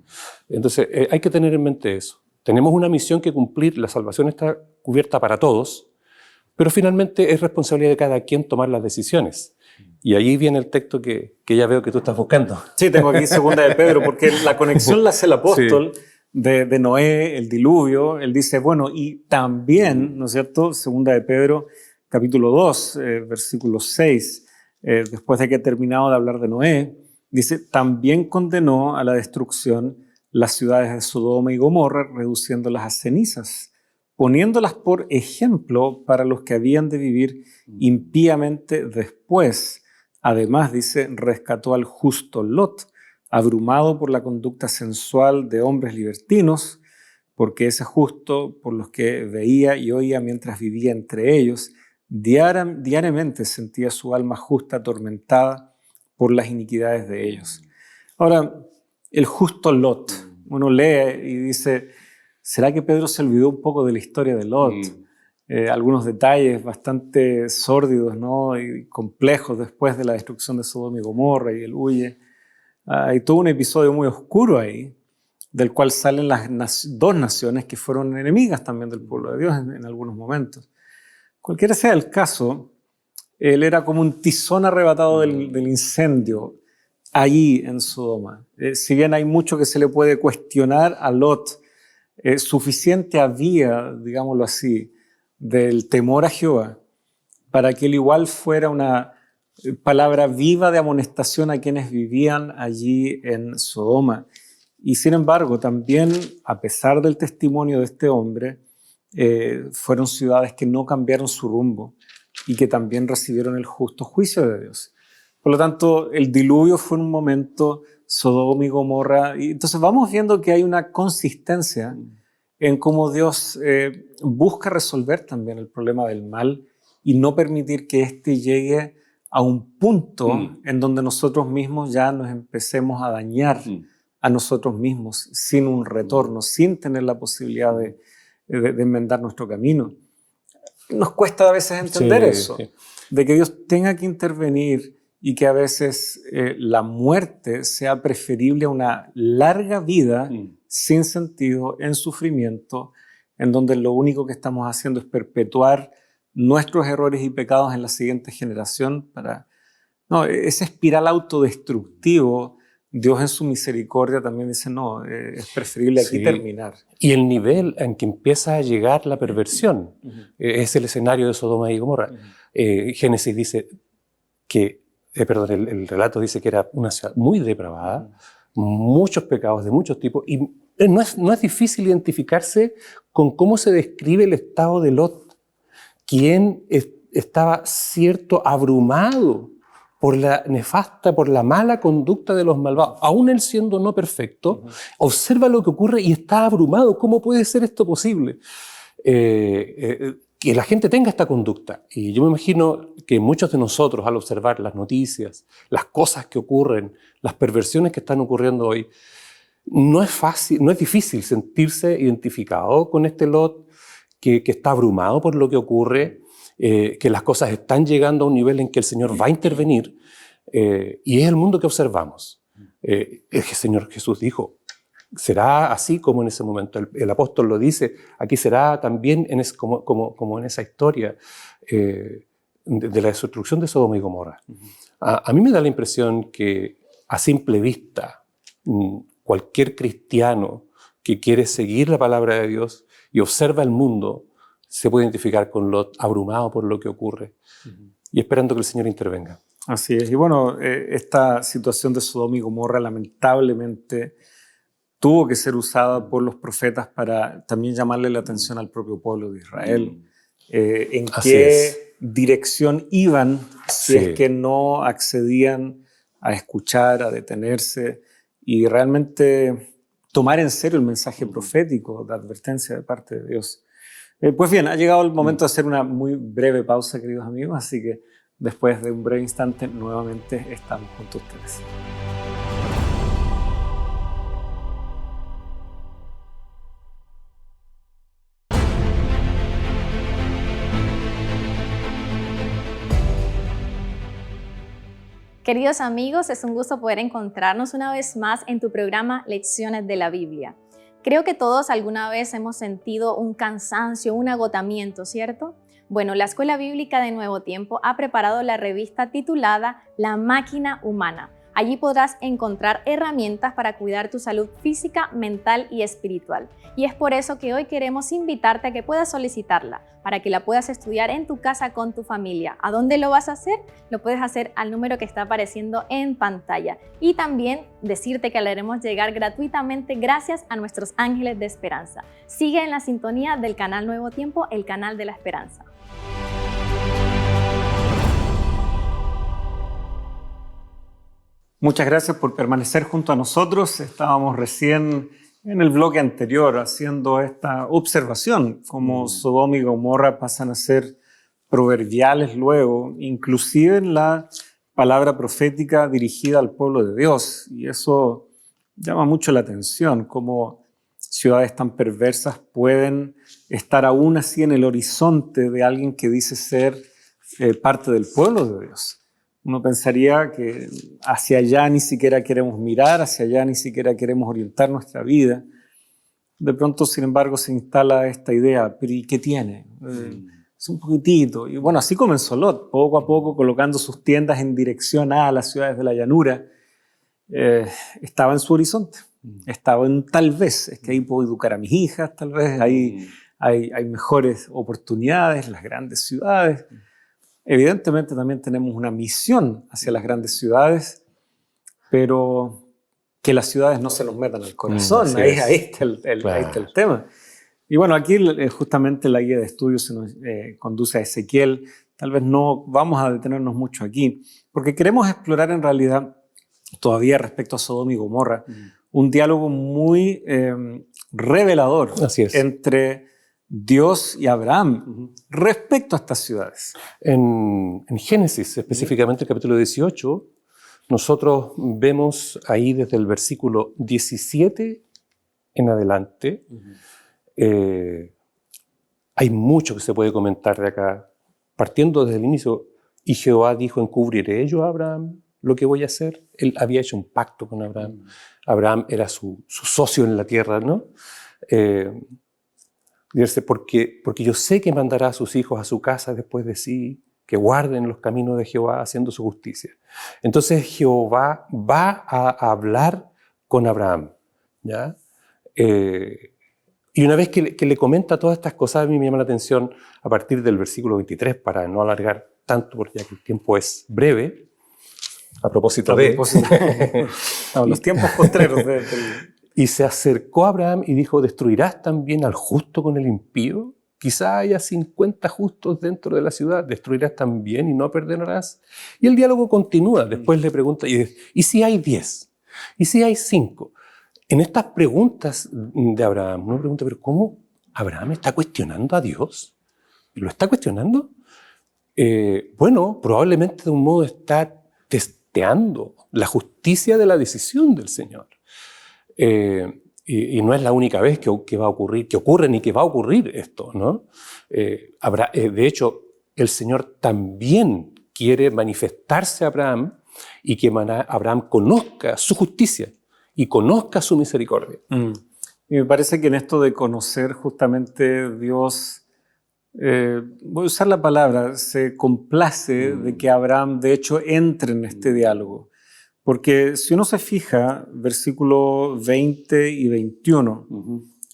S3: Entonces, hay que tener en mente eso. Tenemos una misión que cumplir, la salvación está cubierta para todos, pero finalmente es responsabilidad de cada quien tomar las decisiones. Y ahí viene el texto que ya veo que tú estás buscando.
S1: Sí, tengo aquí segunda de Pedro, porque la conexión la hace el apóstol de Noé, el diluvio. Él dice, bueno, y también, ¿no es cierto? Segunda de Pedro, capítulo 2, versículo 6, después de que ha terminado de hablar de Noé, dice, también condenó a la destrucción las ciudades de Sodoma y Gomorra, reduciéndolas a cenizas, poniéndolas por ejemplo para los que habían de vivir impíamente después. Además, dice, rescató al justo Lot, abrumado por la conducta sensual de hombres libertinos, porque ese justo, por los que veía y oía mientras vivía entre ellos, diariamente sentía su alma justa atormentada por las iniquidades de ellos. Ahora, el justo Lot, uno lee y dice, ¿será que Pedro se olvidó un poco de la historia de Lot? Algunos detalles bastante sórdidos, ¿no? Y complejos después de la destrucción de Sodoma y Gomorra, y él huye. Hay todo un episodio muy oscuro ahí, del cual salen las dos naciones que fueron enemigas también del pueblo de Dios en algunos momentos. Cualquiera sea el caso, él era como un tizón arrebatado del incendio allí en Sodoma. Si bien hay mucho que se le puede cuestionar a Lot, suficiente había, digámoslo así, del temor a Jehová para que él igual fuera una palabra viva de amonestación a quienes vivían allí en Sodoma. Y sin embargo, también, a pesar del testimonio de este hombre, fueron ciudades que no cambiaron su rumbo y que también recibieron el justo juicio de Dios. Por lo tanto, el diluvio fue un momento, Sodoma y Gomorra, y entonces vamos viendo que hay una consistencia en cómo Dios busca resolver también el problema del mal y no permitir que éste llegue a un punto en donde nosotros mismos ya nos empecemos a dañar a nosotros mismos sin un retorno, sin tener la posibilidad de enmendar nuestro camino. Nos cuesta a veces entender eso, de que Dios tenga que intervenir y que a veces la muerte sea preferible a una larga vida sin sentido, en sufrimiento, en donde lo único que estamos haciendo es perpetuar nuestros errores y pecados en la siguiente generación. Ese espiral autodestructivo, Dios en su misericordia también dice, no, es preferible aquí terminar.
S3: Y el nivel en que empieza a llegar la perversión es el escenario de Sodoma y Gomorra. Génesis dice que el relato dice que era una ciudad muy depravada, muchos pecados de muchos tipos, y no es difícil identificarse con cómo se describe el estado de Lot, quien estaba abrumado por la mala conducta de los malvados, aún él siendo no perfecto. Observa lo que ocurre y está abrumado. ¿Cómo puede ser esto posible? Que la gente tenga esta conducta. Y yo me imagino que muchos de nosotros, al observar las noticias, las cosas que ocurren, las perversiones que están ocurriendo hoy, no es difícil sentirse identificado con este Lot que está abrumado por lo que ocurre, que las cosas están llegando a un nivel en que el Señor va a intervenir, y es el mundo que observamos. El Señor Jesús dijo, será así como en ese momento. El apóstol lo dice, aquí será también como en esa historia de la destrucción de Sodoma y Gomorra. A mí me da la impresión que a simple vista cualquier cristiano que quiere seguir la palabra de Dios y observa el mundo se puede identificar con Lot, abrumado por lo que ocurre y esperando que el Señor intervenga.
S1: Así es. Y bueno, esta situación de Sodoma y Gomorra lamentablemente tuvo que ser usada por los profetas para también llamarle la atención al propio pueblo de Israel. En qué dirección iban si es que no accedían a escuchar, a detenerse y realmente tomar en serio el mensaje profético de advertencia de parte de Dios. Pues bien, ha llegado el momento de hacer una muy breve pausa, queridos amigos, así que después de un breve instante nuevamente estamos junto a ustedes.
S4: Queridos amigos, es un gusto poder encontrarnos una vez más en tu programa Lecciones de la Biblia. Creo que todos alguna vez hemos sentido un cansancio, un agotamiento, ¿cierto? Bueno, la Escuela Bíblica de Nuevo Tiempo ha preparado la revista titulada La Máquina Humana. Allí podrás encontrar herramientas para cuidar tu salud física, mental y espiritual. Y es por eso que hoy queremos invitarte a que puedas solicitarla, para que la puedas estudiar en tu casa con tu familia. ¿A dónde lo vas a hacer? Lo puedes hacer al número que está apareciendo en pantalla. Y también decirte que la haremos llegar gratuitamente gracias a nuestros ángeles de esperanza. Sigue en la sintonía del canal Nuevo Tiempo, el canal de la esperanza.
S1: Muchas gracias por permanecer junto a nosotros. Estábamos recién en el bloque anterior haciendo esta observación, cómo Sodoma y Gomorra pasan a ser proverbiales luego, inclusive en la palabra profética dirigida al pueblo de Dios. Y eso llama mucho la atención, cómo ciudades tan perversas pueden estar aún así en el horizonte de alguien que dice ser parte del pueblo de Dios. Uno pensaría que hacia allá ni siquiera queremos mirar, hacia allá ni siquiera queremos orientar nuestra vida. De pronto, sin embargo, se instala esta idea, ¿pero y qué tiene? Es un poquitito. Y bueno, así comenzó Lot, poco a poco colocando sus tiendas en dirección a las ciudades de la llanura. Estaba en su horizonte, estaba en tal vez, es que ahí puedo educar a mis hijas, tal vez ahí hay mejores oportunidades, las grandes ciudades. Evidentemente también tenemos una misión hacia las grandes ciudades, pero que las ciudades no se nos metan al corazón. Ahí está el tema. Y bueno, aquí justamente la guía de estudios se nos conduce a Ezequiel. Tal vez no vamos a detenernos mucho aquí, porque queremos explorar en realidad todavía respecto a Sodoma y Gomorra un diálogo muy revelador entre Dios y Abraham respecto a estas ciudades.
S3: En Génesis, específicamente el capítulo 18, nosotros vemos ahí desde el versículo 17 en adelante, hay mucho que se puede comentar de acá, partiendo desde el inicio. Y Jehová dijo, ¿encubriré yo a Abraham lo que voy a hacer? Él había hecho un pacto con Abraham. Abraham era su socio en la tierra, ¿no? Dice, porque yo sé que mandará a sus hijos a su casa después de sí, que guarden los caminos de Jehová haciendo su justicia. Entonces Jehová va a hablar con Abraham, ¿ya? Y una vez que le comenta todas estas cosas, a mí me llama la atención a partir del versículo 23, para no alargar tanto, porque ya que el tiempo es breve, a propósito
S1: A
S3: de...
S1: propósito, no, los tiempos postreros del...
S3: Y se acercó a Abraham y dijo, ¿destruirás también al justo con el impío? Quizá haya 50 justos dentro de la ciudad, ¿destruirás también y no perdonarás? Y el diálogo continúa. Después le pregunta, ¿y si hay 10? ¿Y si hay 5? En estas preguntas de Abraham, uno pregunta, ¿pero cómo Abraham está cuestionando a Dios? ¿Lo está cuestionando? Bueno, probablemente de un modo está testeando la justicia de la decisión del Señor. Y no es la única vez que va a ocurrir, que ocurre ni que va a ocurrir esto, ¿no? De hecho, el Señor también quiere manifestarse a Abraham y que Abraham conozca su justicia y conozca su misericordia.
S1: Y me parece que en esto de conocer justamente Dios, voy a usar la palabra, se complace de que Abraham de hecho entre en este diálogo. Porque si uno se fija, versículos 20 y 21,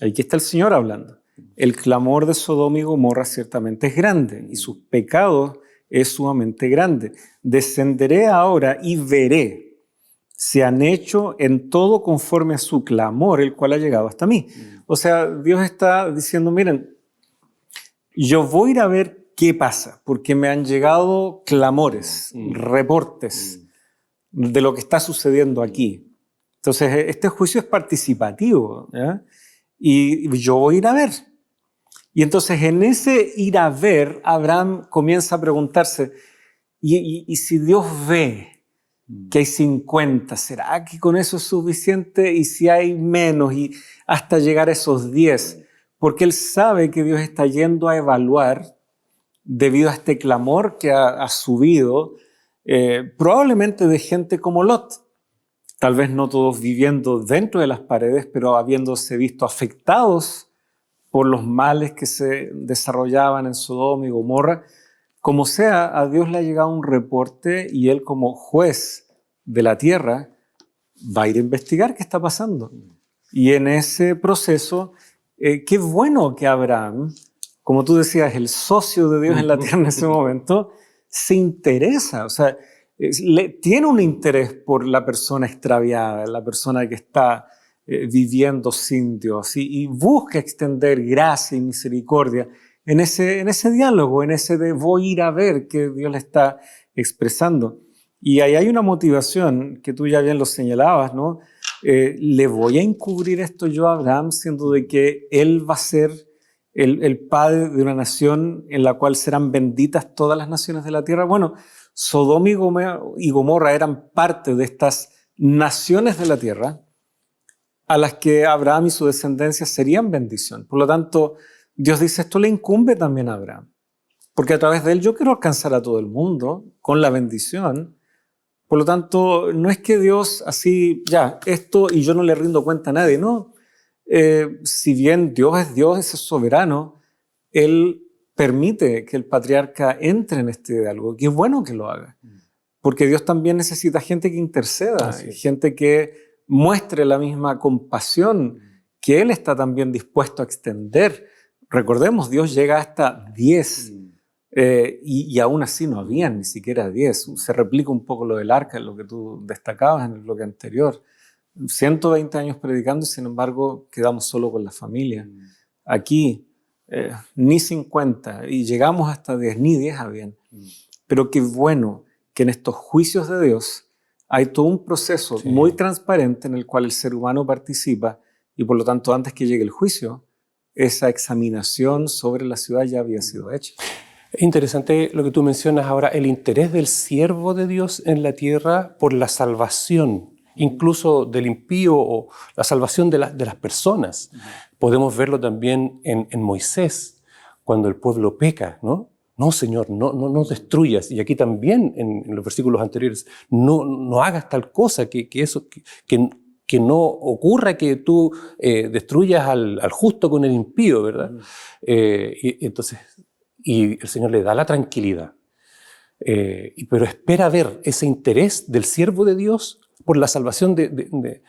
S1: aquí está el Señor hablando. El clamor de Sodoma y Gomorra ciertamente es grande y sus pecados es sumamente grande. Descenderé ahora y veré si han hecho en todo conforme a su clamor, el cual ha llegado hasta mí. O sea, Dios está diciendo, miren, yo voy a ir a ver qué pasa, porque me han llegado clamores, reportes de lo que está sucediendo aquí. Entonces, este juicio es participativo, ¿ya? Y yo voy a ir a ver. Y entonces, en ese ir a ver, Abraham comienza a preguntarse, ¿y si Dios ve que hay 50, ¿será que con eso es suficiente? Y si hay menos, y hasta llegar a esos 10, porque él sabe que Dios está yendo a evaluar, debido a este clamor que ha subido, probablemente de gente como Lot, tal vez no todos viviendo dentro de las paredes, pero habiéndose visto afectados por los males que se desarrollaban en Sodoma y Gomorra. Como sea, a Dios le ha llegado un reporte y él, como juez de la tierra, va a ir a investigar qué está pasando. Y en ese proceso, qué bueno que Abraham, como tú decías, el socio de Dios en la tierra en ese momento, se interesa, o sea, tiene un interés por la persona extraviada, la persona que está viviendo sin Dios, y busca extender gracia y misericordia en ese diálogo, en ese de voy a ir a ver que Dios le está expresando. Y ahí hay una motivación que tú ya bien lo señalabas, ¿no? Le voy a encubrir esto yo a Abraham, siendo de que él va a ser el padre de una nación en la cual serán benditas todas las naciones de la tierra. Bueno, Sodoma y Gomorra eran parte de estas naciones de la tierra a las que Abraham y su descendencia serían bendición. Por lo tanto, Dios dice, esto le incumbe también a Abraham, porque a través de él yo quiero alcanzar a todo el mundo con la bendición. Por lo tanto, no es que Dios así, ya, esto y yo no le rindo cuenta a nadie, no. Si bien Dios, es soberano, Él permite que el patriarca entre en este diálogo. Qué bueno que lo haga, porque Dios también necesita gente que interceda, gente que muestre la misma compasión que Él está también dispuesto a extender. Recordemos, Dios llega hasta 10, y aún así no habían ni siquiera 10. Se replica un poco lo del arca, lo que tú destacabas en el bloque anterior. 120 años predicando y sin embargo quedamos solo con la familia. Aquí ni 50 y llegamos hasta 10, ni 10 habían. Pero qué bueno que en estos juicios de Dios hay todo un proceso muy transparente en el cual el ser humano participa y por lo tanto antes que llegue el juicio, esa examinación sobre la ciudad ya había sido hecha.
S3: Es interesante lo que tú mencionas ahora, el interés del siervo de Dios en la tierra por la salvación, incluso del impío o la salvación de las personas. Podemos verlo también en Moisés, cuando el pueblo peca, ¿no? No, Señor, no nos destruyas. Y aquí también, en los versículos anteriores, no hagas tal cosa, que no ocurra que tú destruyas al justo con el impío, ¿verdad? Y el Señor le da la tranquilidad. Pero espera ver ese interés del siervo de Dios por la salvación de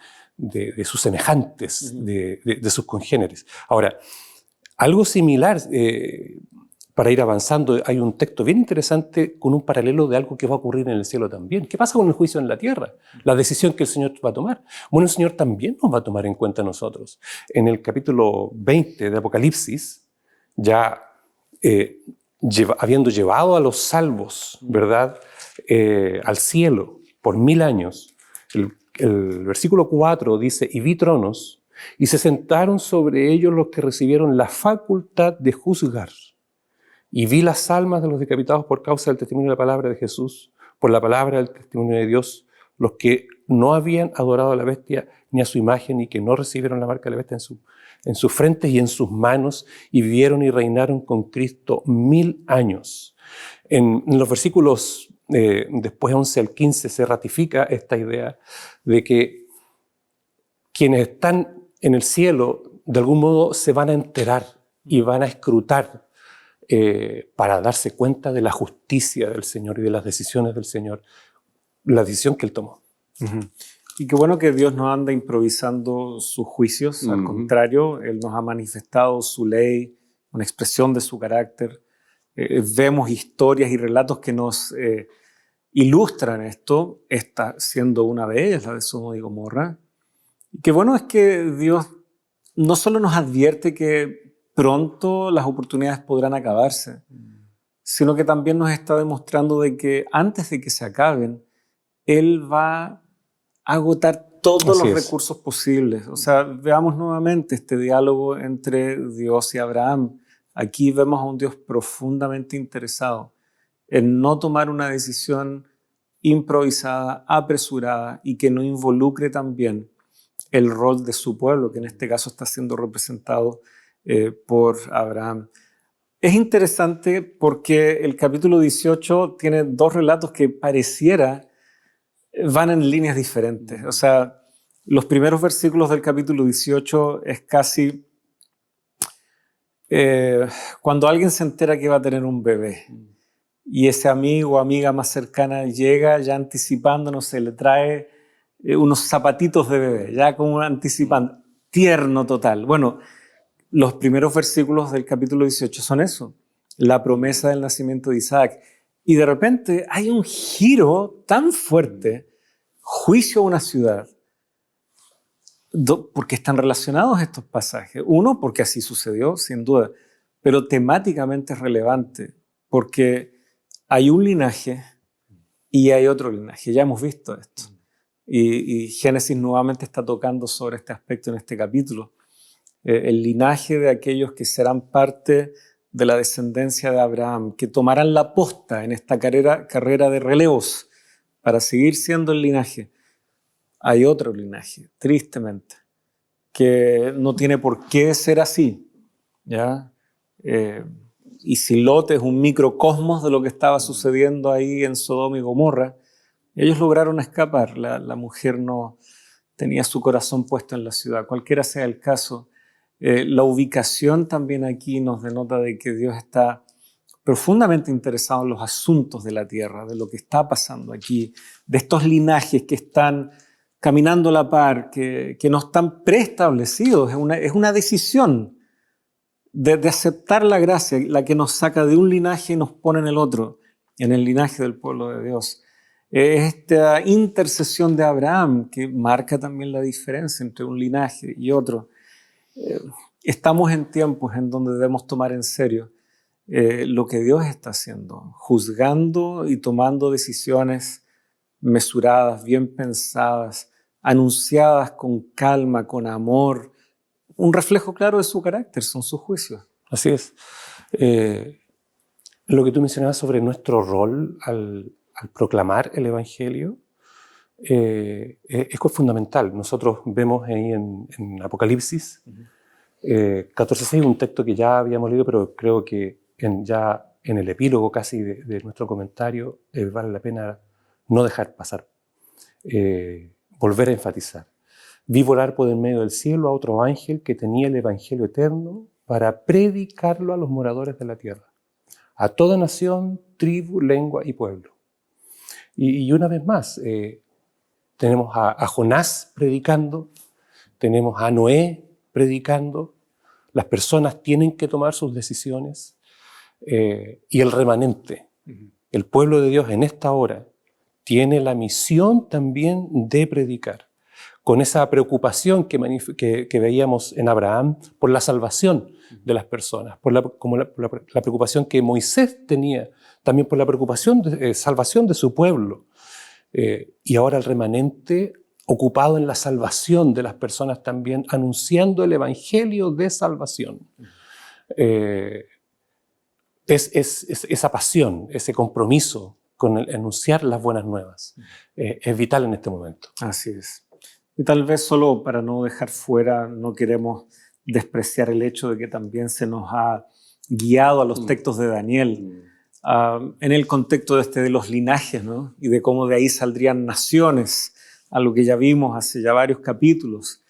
S3: sus semejantes, de sus congéneres. Ahora, algo similar para ir avanzando, hay un texto bien interesante con un paralelo de algo que va a ocurrir en el cielo también. ¿Qué pasa con el juicio en la tierra? La decisión que el Señor va a tomar. Bueno, el Señor también nos va a tomar en cuenta a nosotros. En el capítulo 20 de Apocalipsis, ya habiendo llevado a los salvos, ¿verdad?, al cielo por 1000 años, el versículo 4 dice, y vi tronos, y se sentaron sobre ellos los que recibieron la facultad de juzgar. Y vi las almas de los decapitados por causa del testimonio de la palabra de Jesús, por la palabra del testimonio de Dios, los que no habían adorado a la bestia ni a su imagen y que no recibieron la marca de la bestia en sus frentes y en sus manos, y vivieron y reinaron con Cristo 1000 años. En los versículos después 11 al 15 se ratifica esta idea de que quienes están en el cielo de algún modo se van a enterar y van a escrutar para darse cuenta de la justicia del Señor y de las decisiones del Señor, la decisión que Él tomó.
S1: Y qué bueno que Dios no anda improvisando sus juicios, al contrario, Él nos ha manifestado su ley, una expresión de su carácter. Vemos historias y relatos que nos ilustran esto, esta siendo una de ellas, la de Sodoma y Gomorra. Y qué bueno es que Dios no solo nos advierte que pronto las oportunidades podrán acabarse, sino que también nos está demostrando de que antes de que se acaben, Él va a agotar todos los recursos posibles. O sea, veamos nuevamente este diálogo entre Dios y Abraham. Aquí vemos a un Dios profundamente interesado en no tomar una decisión improvisada, apresurada y que no involucre también el rol de su pueblo, que en este caso está siendo representado por Abraham. Es interesante porque el capítulo 18 tiene dos relatos que pareciera van en líneas diferentes. O sea, los primeros versículos del capítulo 18 es casi cuando alguien se entera que va a tener un bebé y ese amigo o amiga más cercana llega ya anticipándonos, se le trae unos zapatitos de bebé, ya como anticipando, tierno total. Bueno, los primeros versículos del capítulo 18 son eso, la promesa del nacimiento de Isaac. Y de repente hay un giro tan fuerte, juicio a una ciudad, porque están relacionados estos pasajes. Uno, porque así sucedió, sin duda, pero temáticamente es relevante, porque hay un linaje y hay otro linaje. Ya hemos visto esto. Y Génesis nuevamente está tocando sobre este aspecto en este capítulo. El linaje de aquellos que serán parte de la descendencia de Abraham, que tomarán la posta en esta carrera de relevos para seguir siendo el linaje. Hay otro linaje, tristemente, que no tiene por qué ser así, ¿ya? Y si Lot es un microcosmos de lo que estaba sucediendo ahí en Sodoma y Gomorra, ellos lograron escapar. La mujer no tenía su corazón puesto en la ciudad. Cualquiera sea el caso, la ubicación también aquí nos denota de que Dios está profundamente interesado en los asuntos de la tierra, de lo que está pasando aquí, de estos linajes que están caminando a la par, que no están preestablecidos. Es una decisión de aceptar la gracia, la que nos saca de un linaje y nos pone en el otro, en el linaje del pueblo de Dios. Es esta intercesión de Abraham que marca también la diferencia entre un linaje y otro. Estamos en tiempos en donde debemos tomar en serio lo que Dios está haciendo, juzgando y tomando decisiones mesuradas, bien pensadas, anunciadas con calma, con amor. Un reflejo claro de su carácter, son sus juicios.
S3: Así es. Lo que tú mencionabas sobre nuestro rol al proclamar el Evangelio es fundamental. Nosotros vemos ahí en Apocalipsis 14:6, un texto que ya habíamos leído, pero creo que ya en el epílogo casi de nuestro comentario vale la pena no dejar pasar, volver a enfatizar. Vi volar por en medio del cielo a otro ángel que tenía el Evangelio eterno para predicarlo a los moradores de la tierra, a toda nación, tribu, lengua y pueblo. Y una vez más, tenemos a Jonás predicando, tenemos a Noé predicando, las personas tienen que tomar sus decisiones. y el remanente. El pueblo de Dios en esta hora tiene la misión también de predicar, con esa preocupación que veíamos en Abraham por la salvación de las personas, como la preocupación que Moisés tenía, también por la preocupación de salvación de su pueblo. Y ahora el remanente ocupado en la salvación de las personas también, anunciando el evangelio de salvación. Esa pasión, ese compromiso con el anunciar las buenas nuevas es vital en este momento.
S1: Así es. Y tal vez solo para no dejar fuera, no queremos despreciar el hecho de que también se nos ha guiado a los textos de Daniel en el contexto de los linajes, ¿no? Y de cómo de ahí saldrían naciones, a lo que ya vimos hace ya varios capítulos.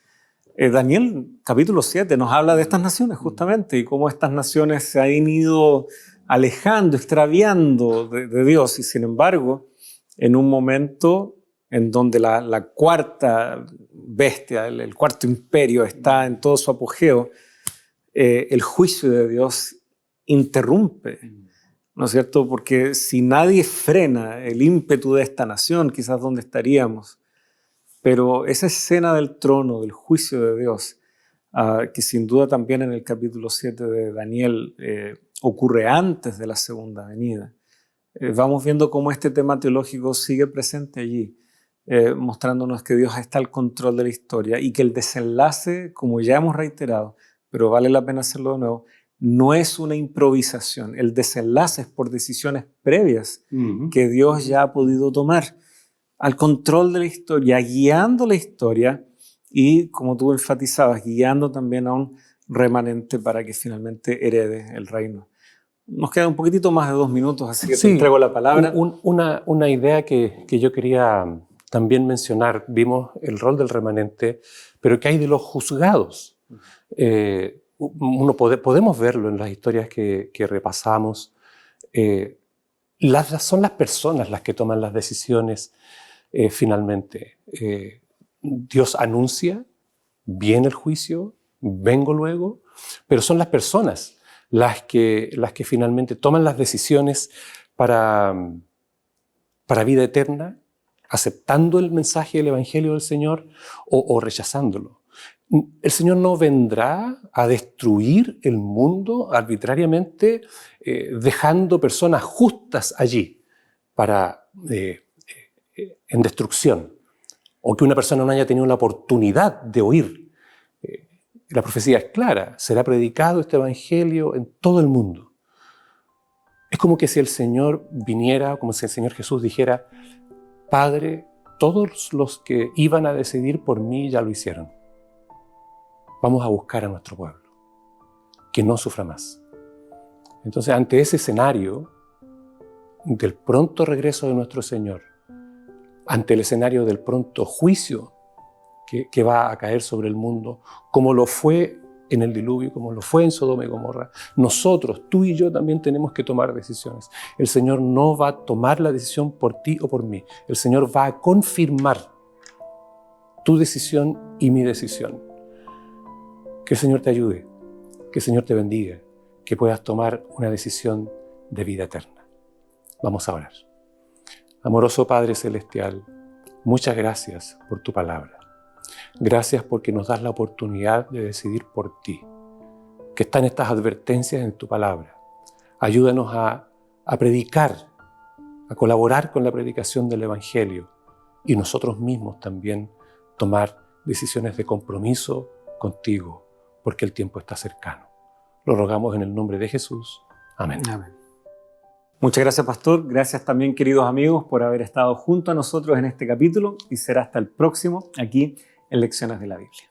S1: Daniel, capítulo 7, nos habla de estas naciones justamente y cómo estas naciones se han ido alejando, extraviando de Dios, y sin embargo, en un momento en donde la cuarta bestia, el cuarto imperio está en todo su apogeo, el juicio de Dios interrumpe, ¿no es cierto? Porque si nadie frena el ímpetu de esta nación, quizás dónde estaríamos. Pero esa escena del trono, del juicio de Dios, que sin duda también en el capítulo 7 de Daniel ocurre antes de la segunda venida, vamos viendo cómo este tema teológico sigue presente allí, mostrándonos que Dios está al control de la historia y que el desenlace, como ya hemos reiterado, pero vale la pena hacerlo de nuevo, no es una improvisación. El desenlace es por decisiones previas que Dios ya ha podido tomar, al control de la historia, guiando la historia y, como tú enfatizabas, guiando también a un remanente para que finalmente herede el reino. Nos queda un poquitito más de 2 minutos, así que te entrego la palabra.
S3: Una idea que yo quería también mencionar. Vimos el rol del remanente, pero ¿qué hay de los juzgados? Podemos verlo en las historias que repasamos. Son las personas las que toman las decisiones finalmente. Dios anuncia, viene el juicio, vengo luego, pero son las personas las que finalmente toman las decisiones para vida eterna, aceptando el mensaje del Evangelio del Señor o rechazándolo. El Señor no vendrá a destruir el mundo arbitrariamente, dejando personas justas allí en destrucción, o que una persona no haya tenido la oportunidad de oír. La profecía es clara, será predicado este Evangelio en todo el mundo. Es como que si el Señor viniera, como si el Señor Jesús dijera: Padre, todos los que iban a decidir por mí ya lo hicieron. Vamos a buscar a nuestro pueblo, que no sufra más. Entonces, ante ese escenario del pronto regreso de nuestro Señor, ante el escenario del pronto juicio que va a caer sobre el mundo, como lo fue en el diluvio, como lo fue en Sodoma y Gomorra, nosotros, tú y yo, también tenemos que tomar decisiones. El Señor no va a tomar la decisión por ti o por mí. El Señor va a confirmar tu decisión y mi decisión. Que el Señor te ayude, que el Señor te bendiga, que puedas tomar una decisión de vida eterna. Vamos a orar. Amoroso Padre Celestial, muchas gracias por tu palabra. Gracias porque nos das la oportunidad de decidir por ti, que están estas advertencias en tu palabra. Ayúdanos a predicar, a colaborar con la predicación del Evangelio y nosotros mismos también tomar decisiones de compromiso contigo, porque el tiempo está cercano. Lo rogamos en el nombre de Jesús. Amén.
S1: Amén. Muchas gracias, pastor. Gracias también, queridos amigos, por haber estado junto a nosotros en este capítulo y será hasta el próximo aquí en Lecciones de la Biblia.